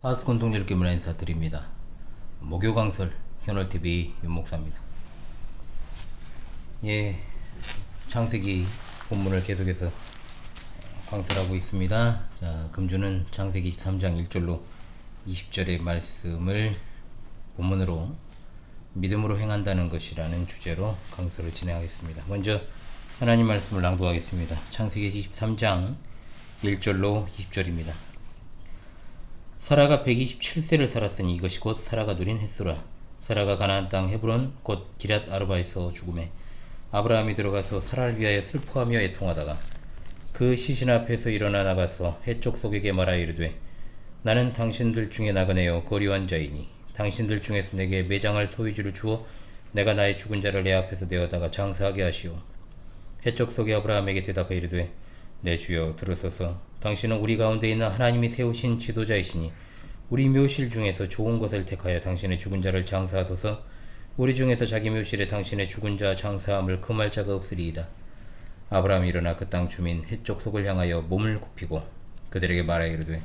하스콘 통일교 문화 인사드립니다. 목요 강설 현월TV 윤목사입니다. 예, 창세기 본문을 계속해서 강설하고 있습니다. 자, 금주는 창세기 23장 1절로 20절의 말씀을 본문으로 믿음으로 행한다는 것이라는 주제로 강설을 진행하겠습니다. 먼저 하나님 말씀을 낭독하겠습니다. 창세기 23장 1절로 20절입니다. 사라가 127세를 살았으니 이것이 곧 사라가 누린 햇수라. 사라가 가나안 땅 헤브론 곧 기럇 아르바에서 죽음에 아브라함이 들어가서 사라를 위하여 슬퍼하며 애통하다가 그 시신 앞에서 일어나 나가서 해쪽 속에게 말하여 이르되 나는 당신들 중에 나그네요 거리완 자이니 당신들 중에서 내게 매장할 소유주를 주어 내가 나의 죽은 자를 내 앞에서 내어다가 장사하게 하시오. 해쪽 속에 아브라함에게 대답하여 이르되 내 주여 들으소서. 당신은 우리 가운데 있는 하나님이 세우신 지도자이시니 우리 묘실 중에서 좋은 것을 택하여 당신의 죽은 자를 장사하소서. 우리 중에서 자기 묘실에 당신의 죽은 자 장사함을 금할 자가 없으리이다. 아브라함이 일어나 그 땅 주민 해쪽 속을 향하여 몸을 굽히고 그들에게 말하여 이르되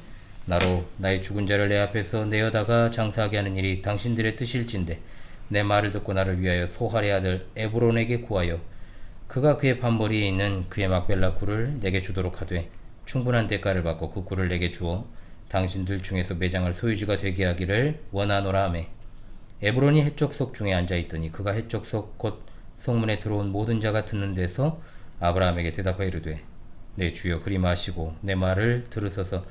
나로 나의 죽은 자를 내 앞에서 내어다가 장사하게 하는 일이 당신들의 뜻일진데 내 말을 듣고 나를 위하여 소할의 아들 에브론에게 구하여 그가 그의 반머리에 있는 그의 막벨라 굴을 내게 주도록 하되 충분한 대가를 받고 그 굴을 내게 주어 당신들 중에서 매장할 소유주가 되게 하기를 원하노라 하매 에브론이 해쪽 속 중에 앉아있더니 그가 해쪽 속 곧 성문에 들어온 모든 자가 듣는 데서 아브라함에게 대답하여 이르되 내 주여 그리 마시고 내 말을 들으소서.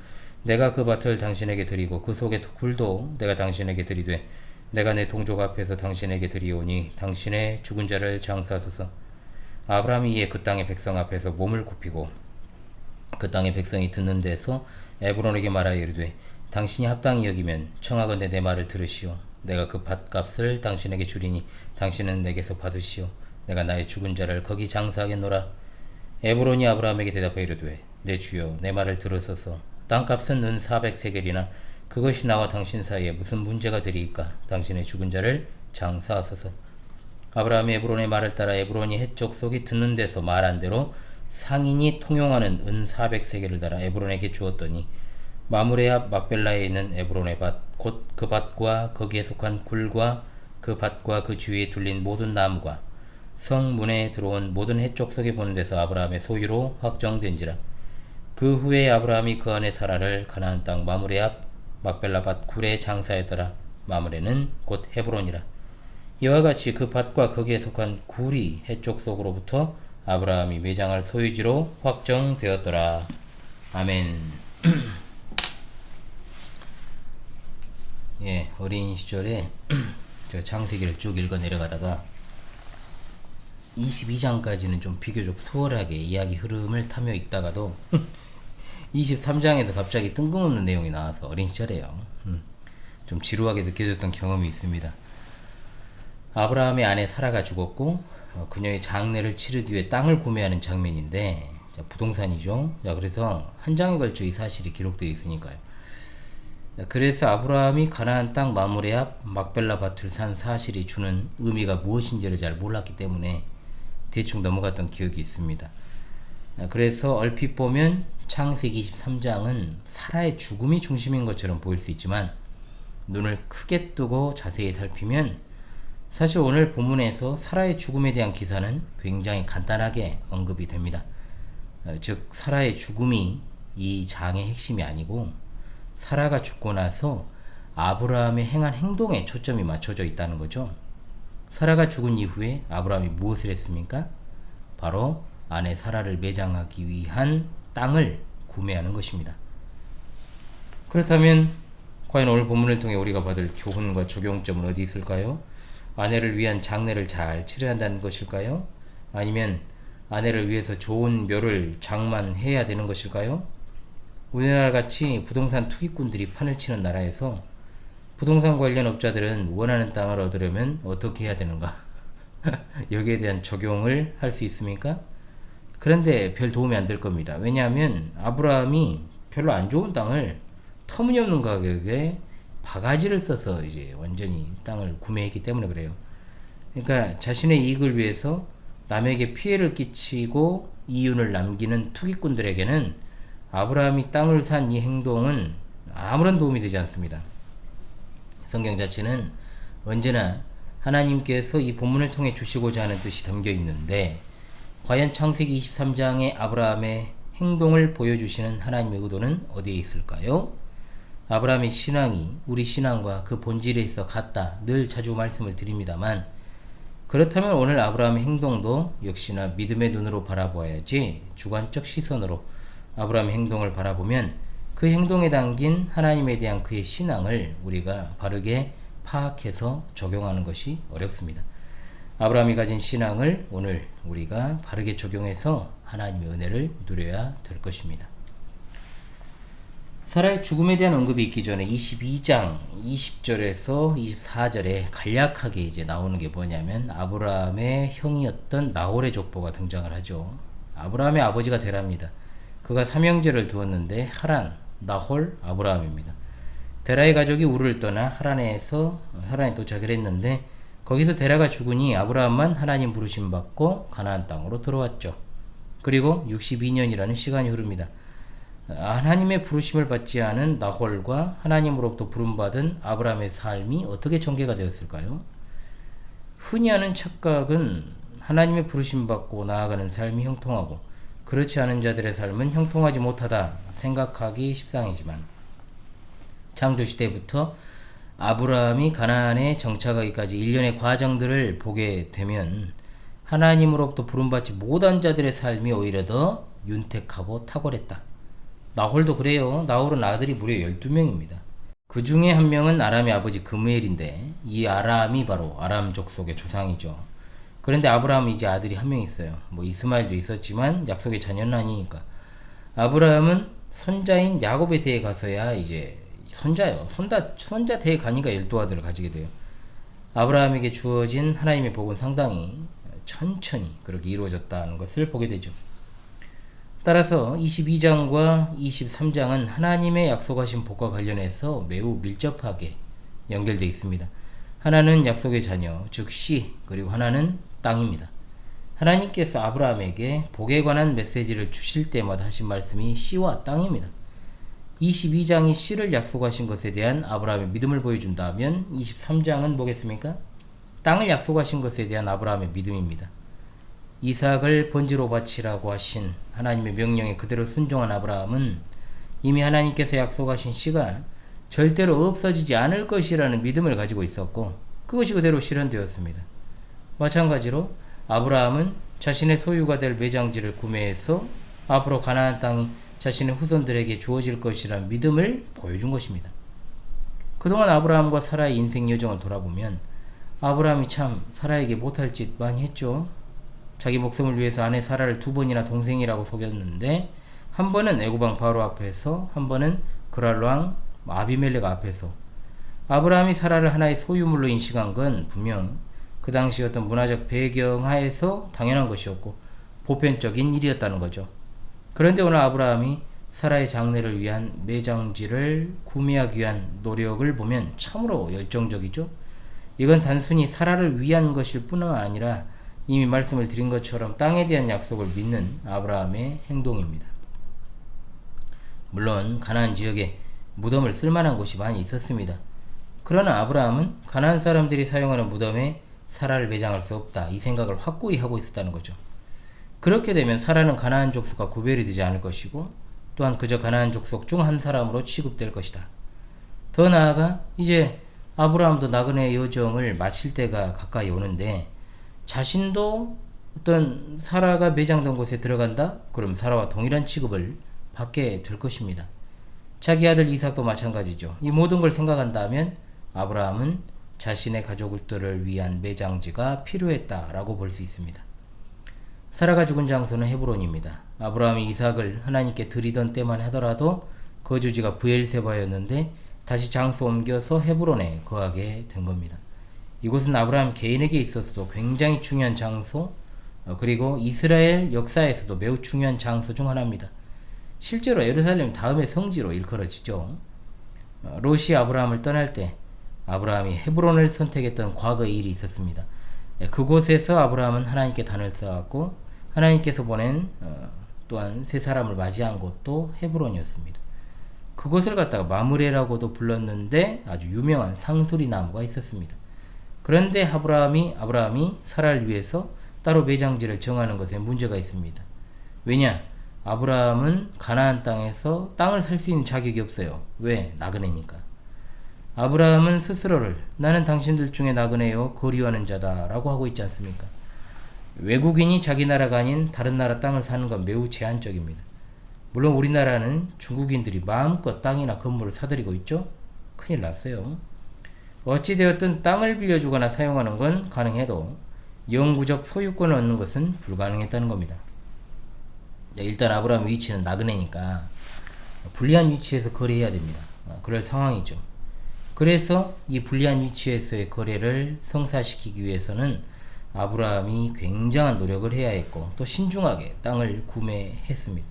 내가 그 밭을 당신에게 드리고 그 속의 굴도 내가 당신에게 드리되 내가 내 동족 앞에서 당신에게 드리오니 당신의 죽은 자를 장사하소서. 아브라함이 이에 그 땅의 백성 앞에서 몸을 굽히고 그 땅의 백성이 듣는 데서 에브론에게 말하여 이르되 당신이 합당히 여기면 청하건대 내 말을 들으시오. 내가 그 밭값을 당신에게 주리니 당신은 내게서 받으시오. 내가 나의 죽은 자를 거기 장사하겠노라. 에브론이 아브라함에게 대답하여 이르되 내 주여 내 말을 들으소서. 땅값은 은 400세겔이나 그것이 나와 당신 사이에 무슨 문제가 되리이까. 당신의 죽은 자를 장사하소서. 아브라함이 에브론의 말을 따라 에브론이 해쪽 속이 듣는 데서 말한 대로 상인이 통용하는 은 400세겔을 달아 에브론에게 주었더니 마므레 앞 막벨라에 있는 에브론의 밭 곧 그 밭과 거기에 속한 굴과 그 밭과 그 주위에 둘린 모든 나무가 성문에 들어온 모든 해쪽 속에 보는 데서 아브라함의 소유로 확정된지라. 그 후에 아브라함이 그 안에 사라를 가나안 땅 마므레 앞 막벨라 밭 굴에 장사했더라. 마므레는 곧 헤브론이라. 이와 같이 그 밭과 거기에 속한 굴이 해쪽 속으로부터 아브라함이 매장할 소유지로 확정되었더라. 아멘. 예, 어린 시절에 제가 창세기를 쭉 읽어 내려가다가 22장까지는 좀 비교적 수월하게 이야기 흐름을 타며 읽다가도 23장에서 갑자기 뜬금없는 내용이 나와서 어린 시절에요. 좀 지루하게 느껴졌던 경험이 있습니다. 아브라함의 아내 사라가 죽었고 그녀의 장례를 치르기 위해 땅을 구매하는 장면인데 부동산이죠. 그래서 한 장에 걸쳐 이 사실이 기록되어 있으니까요. 그래서 아브라함이 가나안 땅 마므레 앞 막벨라 밭을 산 사실이 주는 의미가 무엇인지를 잘 몰랐기 때문에 대충 넘어갔던 기억이 있습니다. 그래서 얼핏 보면 창세기 23장은 사라의 죽음이 중심인 것처럼 보일 수 있지만 눈을 크게 뜨고 자세히 살피면 사실 오늘 본문에서 사라의 죽음에 대한 기사는 굉장히 간단하게 언급이 됩니다. 즉 사라의 죽음이 이 장의 핵심이 아니고 사라가 죽고 나서 아브라함의 행한 행동에 초점이 맞춰져 있다는 거죠. 사라가 죽은 이후에 아브라함이 무엇을 했습니까? 바로 아내 사라를 매장하기 위한 땅을 구매하는 것입니다. 그렇다면 과연 오늘 본문을 통해 우리가 받을 교훈과 적용점은 어디 있을까요? 아내를 위한 장례를 잘 치러야 한다는 것일까요? 아니면 아내를 위해서 좋은 묘를 장만해야 되는 것일까요? 우리나라 같이 부동산 투기꾼들이 판을 치는 나라에서 부동산 관련 업자들은 원하는 땅을 얻으려면 어떻게 해야 되는가? 여기에 대한 적용을 할 수 있습니까? 그런데 별 도움이 안 될 겁니다. 왜냐하면 아브라함이 별로 안 좋은 땅을 터무니없는 가격에 바가지를 써서 이제 완전히 땅을 구매했기 때문에 그래요. 그러니까 자신의 이익을 위해서 남에게 피해를 끼치고 이윤을 남기는 투기꾼들에게는 아브라함이 땅을 산 이 행동은 아무런 도움이 되지 않습니다. 성경 자체는 언제나 하나님께서 이 본문을 통해 주시고자 하는 뜻이 담겨 있는데, 과연 창세기 23장의 아브라함의 행동을 보여주시는 하나님의 의도는 어디에 있을까요? 아브라함의 신앙이 우리 신앙과 그 본질에 있어 같다, 늘 자주 말씀을 드립니다만, 그렇다면 오늘 아브라함의 행동도 역시나 믿음의 눈으로 바라보아야지, 주관적 시선으로 아브라함의 행동을 바라보면 그 행동에 담긴 하나님에 대한 그의 신앙을 우리가 바르게 파악해서 적용하는 것이 어렵습니다. 아브라함이 가진 신앙을 오늘 우리가 바르게 적용해서 하나님의 은혜를 누려야 될 것입니다. 사라의 죽음에 대한 언급이 있기 전에 22장 20절에서 24절에 간략하게 이제 나오는 게 뭐냐면, 아브라함의 형이었던 나홀의 족보가 등장을 하죠. 아브라함의 아버지가 데라입니다. 그가 삼형제를 두었는데 하란, 나홀, 아브라함입니다. 데라의 가족이 우르를 떠나 하란에 도착을 했는데, 거기서 데라가 죽으니 아브라함만 하나님 부르심 받고 가나안 땅으로 들어왔죠. 그리고 62년이라는 시간이 흐릅니다. 하나님의 부르심을 받지 않은 나홀과 하나님으로부터 부름받은 아브라함의 삶이 어떻게 전개가 되었을까요? 흔히 하는 착각은 하나님의 부르심 받고 나아가는 삶이 형통하고 그렇지 않은 자들의 삶은 형통하지 못하다 생각하기 십상이지만, 창조시대부터 아브라함이 가나안에 정착하기까지 일련의 과정들을 보게 되면 하나님으로부터 부름받지 못한 자들의 삶이 오히려 더 윤택하고 탁월했다. 나홀도 그래요. 나홀은 아들이 무려 12명입니다. 그 중에 한 명은 아람의 아버지 그무엘인데, 이 아람이 바로 아람 족속의 조상이죠. 그런데 아브라함은 이제 아들이 한 명 있어요. 이스마엘도 있었지만 약속의 자녀는 아니니까. 아브라함은 손자인 야곱의 대에 가서야 이제 손자 대에 가니까 12아들을 가지게 돼요. 아브라함에게 주어진 하나님의 복은 상당히 천천히 그렇게 이루어졌다는 것을 보게 되죠. 따라서 22장과 23장은 하나님의 약속하신 복과 관련해서 매우 밀접하게 연결되어 있습니다. 하나는 약속의 자녀, 즉 씨, 그리고 하나는 땅입니다. 하나님께서 아브라함에게 복에 관한 메시지를 주실 때마다 하신 말씀이 씨와 땅입니다. 22장이 씨를 약속하신 것에 대한 아브라함의 믿음을 보여준다면 23장은 뭐겠습니까? 땅을 약속하신 것에 대한 아브라함의 믿음입니다. 이삭을 번지로 바치라고 하신 하나님의 명령에 그대로 순종한 아브라함은 이미 하나님께서 약속하신 씨가 절대로 없어지지 않을 것이라는 믿음을 가지고 있었고, 그것이 그대로 실현되었습니다. 마찬가지로 아브라함은 자신의 소유가 될 매장지를 구매해서 앞으로 가나안 땅이 자신의 후손들에게 주어질 것이라는 믿음을 보여준 것입니다. 그동안 아브라함과 사라의 인생 여정을 돌아보면 아브라함이 참 사라에게 못할 짓 많이 했죠. 자기 목숨을 위해서 아내 사라를 2번이나 동생이라고 속였는데, 한 번은 애고방 바로 앞에서, 한 번은 그랄 왕 아비멜렉 앞에서. 아브라함이 사라를 하나의 소유물로 인식한 건 분명 그 당시 어떤 문화적 배경 하에서 당연한 것이었고 보편적인 일이었다는 거죠. 그런데 오늘 아브라함이 사라의 장례를 위한 매장지를 구매하기 위한 노력을 보면 참으로 열정적이죠. 이건 단순히 사라를 위한 것일 뿐만 아니라 이미 말씀을 드린 것처럼 땅에 대한 약속을 믿는 아브라함의 행동입니다. 물론 가나안 지역에 무덤을 쓸만한 곳이 많이 있었습니다. 그러나 아브라함은 가나안 사람들이 사용하는 무덤에 사라를 매장할 수 없다, 이 생각을 확고히 하고 있었다는 거죠. 그렇게 되면 사라는 가나안 족속과 구별이 되지 않을 것이고, 또한 그저 가나안 족속 중 한 사람으로 취급될 것이다. 더 나아가 이제 아브라함도 나그네의 여정을 마칠 때가 가까이 오는데, 자신도 어떤 사라가 매장된 곳에 들어간다? 그럼 사라와 동일한 취급을 받게 될 것입니다. 자기 아들 이삭도 마찬가지죠. 이 모든 걸 생각한다면 아브라함은 자신의 가족들을 위한 매장지가 필요했다라고 볼 수 있습니다. 사라가 죽은 장소는 헤브론입니다. 아브라함이 이삭을 하나님께 드리던 때만 하더라도 거주지가 브엘세바였는데 다시 장소 옮겨서 헤브론에 거하게 된 겁니다. 이곳은 아브라함 개인에게 있어서도 굉장히 중요한 장소, 그리고 이스라엘 역사에서도 매우 중요한 장소 중 하나입니다. 실제로 예루살렘 다음의 성지로 일컬어지죠. 롯이 아브라함을 떠날 때 아브라함이 헤브론을 선택했던 과거의 일이 있었습니다. 그곳에서 아브라함은 하나님께 단을 쌓았고, 하나님께서 보낸 또한 세 사람을 맞이한 곳도 헤브론이었습니다. 그것을 갖다가 마므레라고도 불렀는데 아주 유명한 상수리 나무가 있었습니다. 그런데 아브라함이 사라를 위해서 따로 매장지를 정하는 것에 문제가 있습니다. 왜냐? 아브라함은 가나안 땅에서 땅을 살 수 있는 자격이 없어요. 왜? 나그네니까. 아브라함은 스스로를 나는 당신들 중에 나그네요 거리하는 자다 라고 하고 있지 않습니까? 외국인이 자기 나라가 아닌 다른 나라 땅을 사는 건 매우 제한적입니다. 물론 우리나라는 중국인들이 마음껏 땅이나 건물을 사들이고 있죠? 큰일 났어요. 어찌되었든 땅을 빌려주거나 사용하는 건 가능해도 영구적 소유권을 얻는 것은 불가능했다는 겁니다. 일단 아브라함 위치는 나그네니까 불리한 위치에서 거래해야 됩니다. 그럴 상황이죠. 그래서 이 불리한 위치에서의 거래를 성사시키기 위해서는 아브라함이 굉장한 노력을 해야 했고 또 신중하게 땅을 구매했습니다.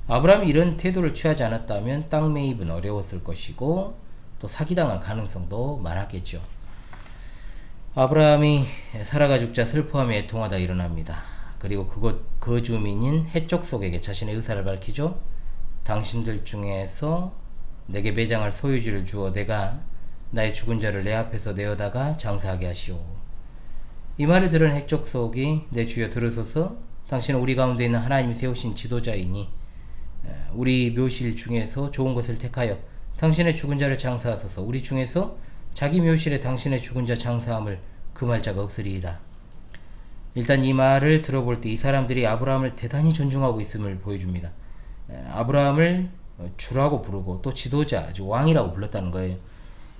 아브라함이 이런 태도를 취하지 않았다면 땅 매입은 어려웠을 것이고 또 사기당할 가능성도 많았겠죠. 아브라함이 사라가 죽자 슬퍼하며 애통하다 일어납니다. 그리고 그곳 거주민인 헤족속에게 자신의 의사를 밝히죠. 당신들 중에서 내게 매장할 소유지를 주어 내가 나의 죽은 자를 내 앞에서 내어다가 장사하게 하시오. 이 말을 들은 헤족속이 내 주여 들으소서. 당신은 우리 가운데 있는 하나님이 세우신 지도자이니 우리 묘실 중에서 좋은 것을 택하여 당신의 죽은 자를 장사하소서. 우리 중에서 자기 묘실에 당신의 죽은 자 장사함을 금할 자가 없으리이다. 일단 이 말을 들어볼 때 이 사람들이 아브라함을 대단히 존중하고 있음을 보여줍니다. 아브라함을 주라고 부르고 또 지도자, 왕이라고 불렀다는 거예요.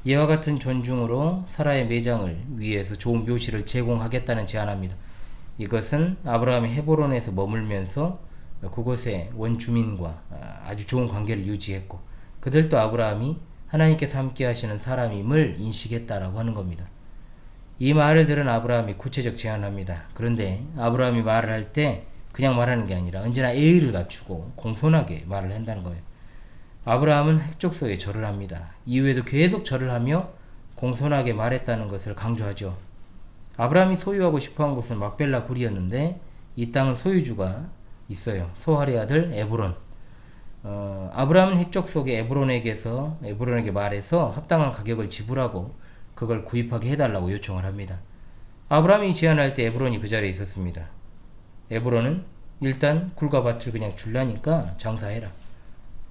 이와 같은 존중으로 사라의 매장을 위해서 좋은 묘실을 제공하겠다는 제안합니다. 이것은 아브라함이 헤브론에서 머물면서 그곳의 원주민과 아주 좋은 관계를 유지했고 그들도 아브라함이 하나님께서 함께 하시는 사람임을 인식했다라고 하는 겁니다. 이 말을 들은 아브라함이 구체적 제안을 합니다. 그런데 아브라함이 말을 할 때 그냥 말하는 게 아니라 언제나 예의를 갖추고 공손하게 말을 한다는 거예요. 아브라함은 핵족소에 절을 합니다. 이후에도 계속 절을 하며 공손하게 말했다는 것을 강조하죠. 아브라함이 소유하고 싶어한 곳은 막벨라 굴이었는데 이 땅은 소유주가 있어요. 소할의 아들 에브론. 아브라함은 핵족속의 에브론에게 말해서 합당한 가격을 지불하고 그걸 구입하게 해달라고 요청을 합니다. 아브라함이 제안할 때 에브론이 그 자리에 있었습니다. 에브론은 일단 굴과 밭을 그냥 줄라니까 장사해라.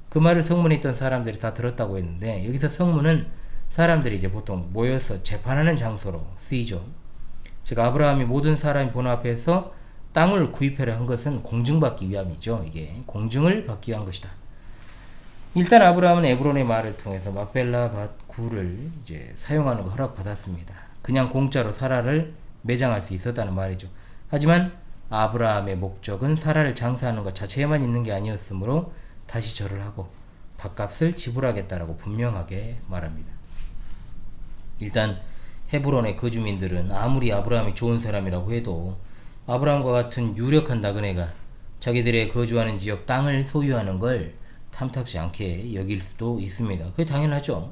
그 말을 성문에 있던 사람들이 다 들었다고 했는데 여기서 성문은 사람들이 이제 보통 모여서 재판하는 장소로 쓰이죠. 즉 아브라함이 모든 사람이 보는 앞에서 땅을 구입하려 한 것은 공증받기 위함이죠. 이게 공증을 받기 위한 것이다. 일단 아브라함은 에브론의 말을 통해서 막벨라 밭 굴을 이제 사용하는 거 허락받았습니다. 그냥 공짜로 사라를 매장할 수 있었다는 말이죠. 하지만 아브라함의 목적은 사라를 장사하는 것 자체에만 있는 게 아니었으므로 다시 절을 하고 밭값을 지불하겠다라고 분명하게 말합니다. 일단 헤브론의 거주민들은 아무리 아브라함이 좋은 사람이라고 해도 아브라함과 같은 유력한 나그네가 자기들의 거주하는 지역 땅을 소유하는 걸 탐탁지 않게 여길 수도 있습니다. 그게 당연하죠.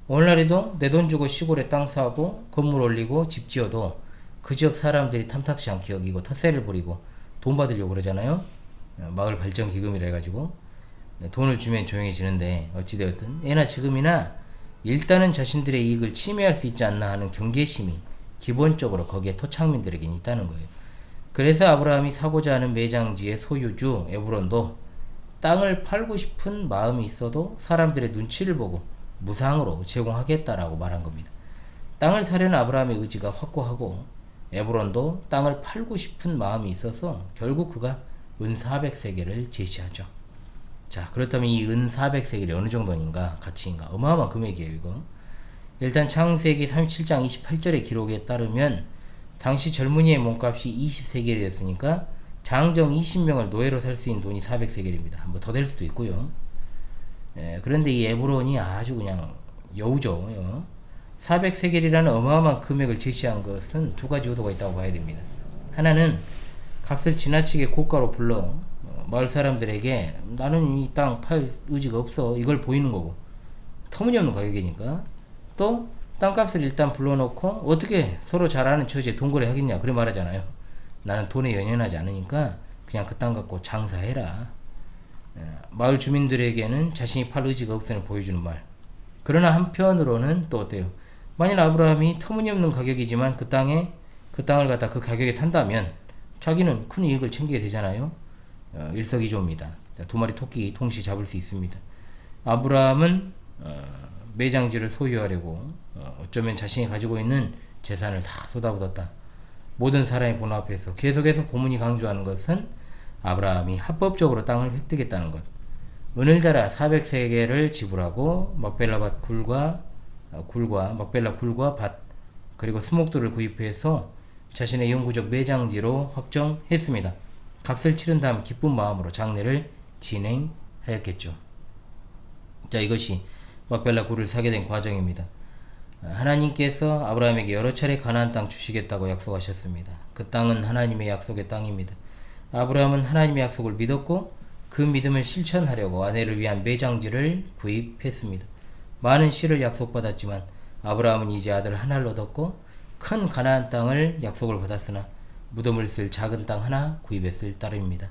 오늘날에도 내 돈 주고 시골에 땅 사고 건물 올리고 집 지어도 그 지역 사람들이 탐탁지 않게 여기고 텃세를 부리고 돈 받으려고 그러잖아요. 마을 발전 기금이라 해가지고 돈을 주면 조용해지는데 어찌되었든 예나 지금이나 일단은 자신들의 이익을 침해할 수 있지 않나 하는 경계심이 기본적으로 거기에 토착민들에겐 있다는 거예요. 그래서 아브라함이 사고자 하는 매장지의 소유주 에브론도 땅을 팔고 싶은 마음이 있어도 사람들의 눈치를 보고 무상으로 제공하겠다라고 말한 겁니다. 땅을 사려는 아브라함의 의지가 확고하고 에브론도 땅을 팔고 싶은 마음이 있어서 결국 그가 은 400세겔을 제시하죠. 자, 그렇다면 이 은 400세겔이 어느 정도인가 가치인가? 어마어마한 금액이에요 이거. 일단 창세기 37장 28절의 기록에 따르면 당시 젊은이의 몸값이 20세겔이었으니까 장정 20명을 노예로 살 수 있는 돈이 400세겔입니다. 뭐 더 될 수도 있고요. 그런데 이 에브론이 아주 그냥 여우죠. 400세겔이라는 어마어마한 금액을 제시한 것은 두 가지 의도가 있다고 봐야 됩니다. 하나는 값을 지나치게 고가로 불러 마을 사람들에게 나는 이 땅 팔 의지가 없어 이걸 보이는 거고 터무니없는 가격이니까 또 땅값을 일단 불러놓고 어떻게 서로 잘 아는 처지에 동거래 하겠냐 그래 말하잖아요. 나는 돈에 연연하지 않으니까 그냥 그 땅 갖고 장사해라. 마을 주민들에게는 자신이 팔 의지가 없음을 보여주는 말. 그러나 한편으로는 또 어때요? 만일 아브라함이 터무니없는 가격이지만 그 땅을 갖다 그 가격에 산다면 자기는 큰 이익을 챙기게 되잖아요. 일석이조입니다. 두 마리 토끼 동시에 잡을 수 있습니다. 아브라함은 매장지를 소유하려고 어쩌면 자신이 가지고 있는 재산을 다 쏟아붓었다. 모든 사람의 본 앞에서 계속해서 본문이 강조하는 것은 아브라함이 합법적으로 땅을 획득했다는 것. 은을 달아 400세겔을 지불하고 막벨라 굴과 밭 그리고 수목들을 구입해서 자신의 영구적 매장지로 확정했습니다. 값을 치른 다음 기쁜 마음으로 장례를 진행하였겠죠. 자, 이것이 막벨라 굴을 사게 된 과정입니다. 하나님께서 아브라함에게 여러 차례 가나안 땅 주시겠다고 약속하셨습니다. 그 땅은 하나님의 약속의 땅입니다. 아브라함은 하나님의 약속을 믿었고 그 믿음을 실천하려고 아내를 위한 매장지를 구입했습니다. 많은 씨를 약속받았지만 아브라함은 이제 아들 하나를 얻었고 큰 가나안 땅을 약속을 받았으나 무덤을 쓸 작은 땅 하나 구입했을 따름입니다.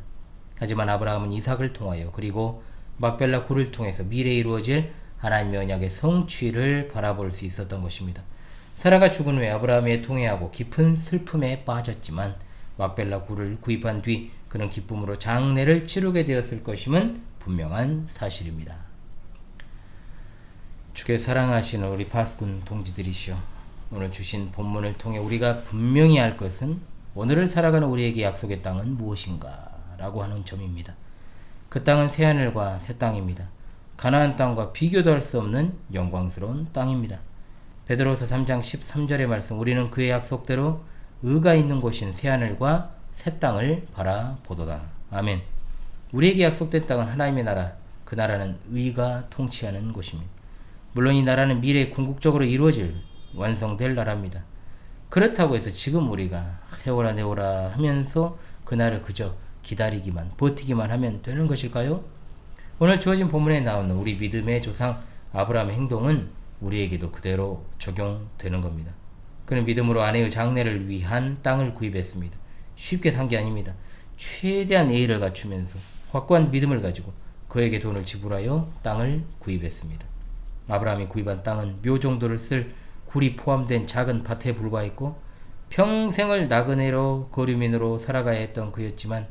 하지만 아브라함은 이삭을 통하여 그리고 막벨라 굴을 통해서 미래에 이루어질 하나님의 언약의 성취를 바라볼 수 있었던 것입니다. 사라가 죽은 후에 아브라함이 통회하고 깊은 슬픔에 빠졌지만 막벨라 굴을 구입한 뒤 그는 기쁨으로 장례를 치르게 되었을 것임은 분명한 사실입니다. 주께 사랑하시는 우리 파수꾼 동지들이시오. 오늘 주신 본문을 통해 우리가 분명히 알 것은 오늘을 살아가는 우리에게 약속의 땅은 무엇인가 라고 하는 점입니다. 그 땅은 새하늘과 새 땅입니다. 가나안 땅과 비교도 할 수 없는 영광스러운 땅입니다. 베드로서 3장 13절의 말씀, 우리는 그의 약속대로 의가 있는 곳인 새하늘과 새 땅을 바라보도다. 아멘. 우리에게 약속된 땅은 하나님의 나라, 그 나라는 의가 통치하는 곳입니다. 물론 이 나라는 미래에 궁극적으로 이루어질 완성될 나라입니다. 그렇다고 해서 지금 우리가 세워라 내워라 하면서 그날을 그저 기다리기만 버티기만 하면 되는 것일까요? 오늘 주어진 본문에 나오는 우리 믿음의 조상 아브라함의 행동은 우리에게도 그대로 적용되는 겁니다. 그는 믿음으로 아내의 장례를 위한 땅을 구입했습니다. 쉽게 산 게 아닙니다. 최대한 예의를 갖추면서 확고한 믿음을 가지고 그에게 돈을 지불하여 땅을 구입했습니다. 아브라함이 구입한 땅은 묘 정도를 쓸 굴이 포함된 작은 밭에 불과했고 평생을 나그네로 거류민으로 살아가야 했던 그였지만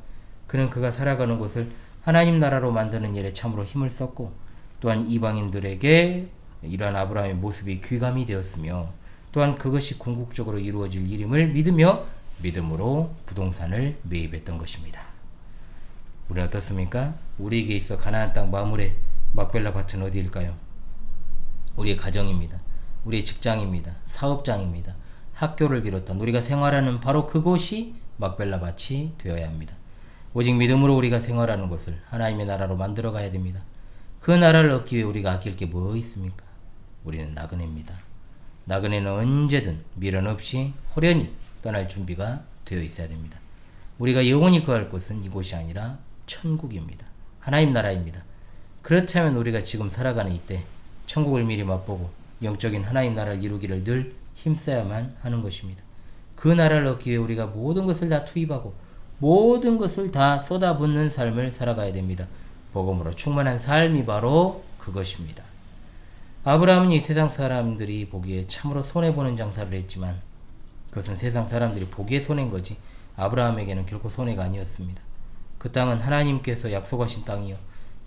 그는 그가 살아가는 곳을 하나님 나라로 만드는 일에 참으로 힘을 썼고 또한 이방인들에게 이러한 아브라함의 모습이 귀감이 되었으며 또한 그것이 궁극적으로 이루어질 일임을 믿으며 믿음으로 부동산을 매입했던 것입니다. 우리는 어떻습니까? 우리에게 있어 가나안 땅 마물의 막벨라 밭은 어디일까요? 우리의 가정입니다. 우리의 직장입니다. 사업장입니다. 학교를 비롯한 우리가 생활하는 바로 그곳이 막벨라 밭이 되어야 합니다. 오직 믿음으로 우리가 생활하는 곳을 하나님의 나라로 만들어 가야 됩니다. 그 나라를 얻기 위해 우리가 아낄 게 뭐 있습니까? 우리는 나그네입니다. 나그네는 언제든 미련 없이 호련히 떠날 준비가 되어 있어야 됩니다. 우리가 영원히 거할 곳은 이곳이 아니라 천국입니다. 하나님 나라입니다. 그렇다면 우리가 지금 살아가는 이때 천국을 미리 맛보고 영적인 하나님 나라를 이루기를 늘 힘써야만 하는 것입니다. 그 나라를 얻기 위해 우리가 모든 것을 다 투입하고 모든 것을 다 쏟아붓는 삶을 살아가야 됩니다. 복음으로 충만한 삶이 바로 그것입니다. 아브라함은 이 세상 사람들이 보기에 참으로 손해보는 장사를 했지만 그것은 세상 사람들이 보기에 손해인 거지 아브라함에게는 결코 손해가 아니었습니다. 그 땅은 하나님께서 약속하신 땅이요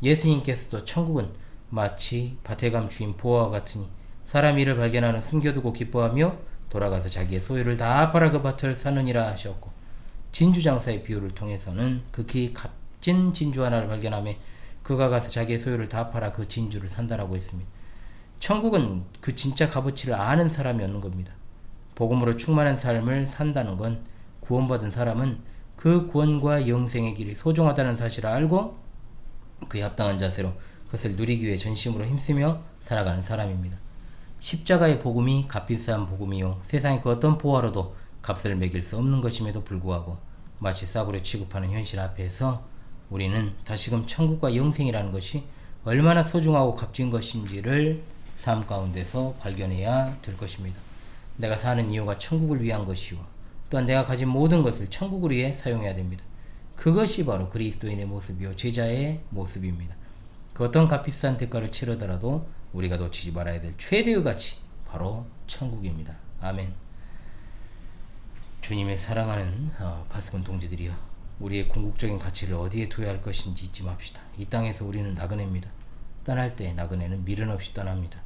예수님께서도 천국은 마치 밭에 감 주인 보아와 같으니 사람 이를 발견하는 숨겨두고 기뻐하며 돌아가서 자기의 소유를 다 팔아 그 밭을 사느니라 하셨고 진주장사의 비유를 통해서는 극히 값진 진주 하나를 발견하며 그가 가서 자기의 소유를 다 팔아 그 진주를 산다라고 했습니다. 천국은 그 진짜 값어치를 아는 사람이 얻는 겁니다. 복음으로 충만한 삶을 산다는 건 구원받은 사람은 그 구원과 영생의 길이 소중하다는 사실을 알고 그에 합당한 자세로 그것을 누리기 위해 전심으로 힘쓰며 살아가는 사람입니다. 십자가의 복음이 값비싼 복음이요 세상의 그 어떤 보화로도 값을 매길 수 없는 것임에도 불구하고 마치 싸구려 취급하는 현실 앞에서 우리는 다시금 천국과 영생이라는 것이 얼마나 소중하고 값진 것인지를 삶 가운데서 발견해야 될 것입니다. 내가 사는 이유가 천국을 위한 것이요 또한 내가 가진 모든 것을 천국을 위해 사용해야 됩니다. 그것이 바로 그리스도인의 모습이요 제자의 모습입니다. 그 어떤 값비싼 대가를 치르더라도 우리가 놓치지 말아야 될 최대의 가치 바로 천국입니다. 아멘. 주님의 사랑하는 파수꾼 동지들이여, 우리의 궁극적인 가치를 어디에 투여할 것인지 잊지 맙시다. 이 땅에서 우리는 나그네입니다. 떠날 때 나그네는 미련 없이 떠납니다.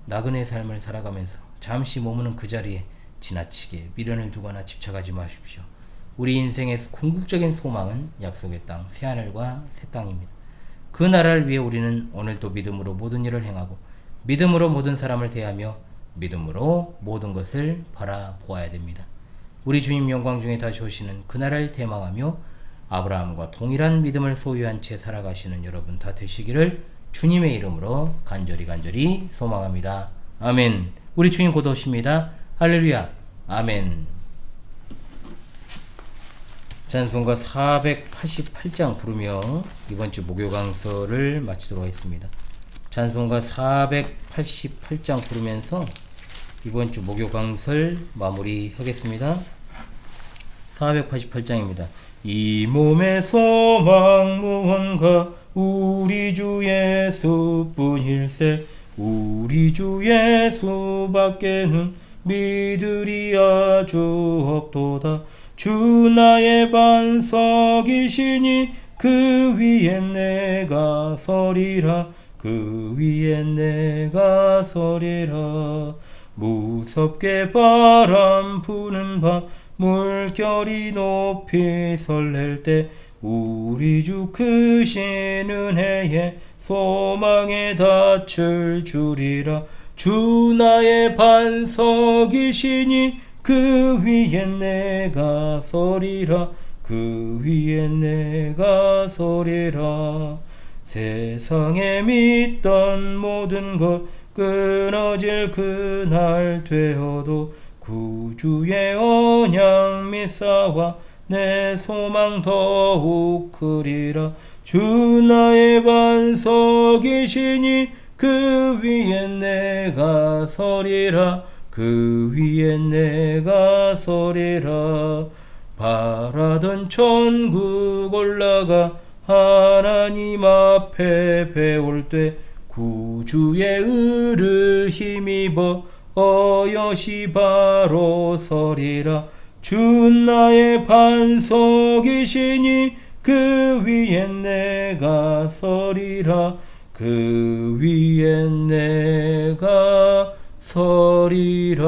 나그네 삶을 살아가면서 잠시 머무는 그 자리에 지나치게 미련을 두거나 집착하지 마십시오. 우리 인생의 궁극적인 소망은 약속의 땅, 새하늘과 새 땅입니다. 그 나라를 위해 우리는 오늘도 믿음으로 모든 일을 행하고 믿음으로 모든 사람을 대하며 믿음으로 모든 것을 바라보아야 됩니다. 우리 주님 영광 중에 다시 오시는 그 나라를 대망하며 아브라함과 동일한 믿음을 소유한 채 살아가시는 여러분 다 되시기를 주님의 이름으로 간절히 소망합니다. 아멘. 우리 주님 곧 오십니다. 할렐루야. 아멘. 찬송가 488장 부르며 이번 주 목요 강서를 마치도록 하겠습니다. 찬송가 488장 부르면서 이번 주 목요 강설 마무리하겠습니다. 488장입니다. 이 몸의 소망 무언가 우리 주 예수뿐일세. 우리 주 예수밖에는 믿으리 아주 없도다. 주 나의 반석이시니 그 위에 내가 서리라. 그 위에 내가 서리라. 무섭게 바람 부는 밤 물결이 높이 설렐 때 우리 주 크신 은혜에 소망에 닿을 줄이라. 주 나의 반석이시니 그 위에 내가 서리라. 그 위에 내가 서리라. 세상에 믿던 모든 것 끊어질 그날 되어도 구주의 언약 믿사와 내 소망 더욱 크리라. 주 나의 반석이시니 그 위에 내가 서리라. 그 위에 내가 서리라. 바라던 천국 올라가 하나님 앞에 배울 때 구주의 의를 힘입어 어여시 바로 서리라. 주 나의 반석이시니 그 위에 내가 서리라. 그 위에 내가 서리라.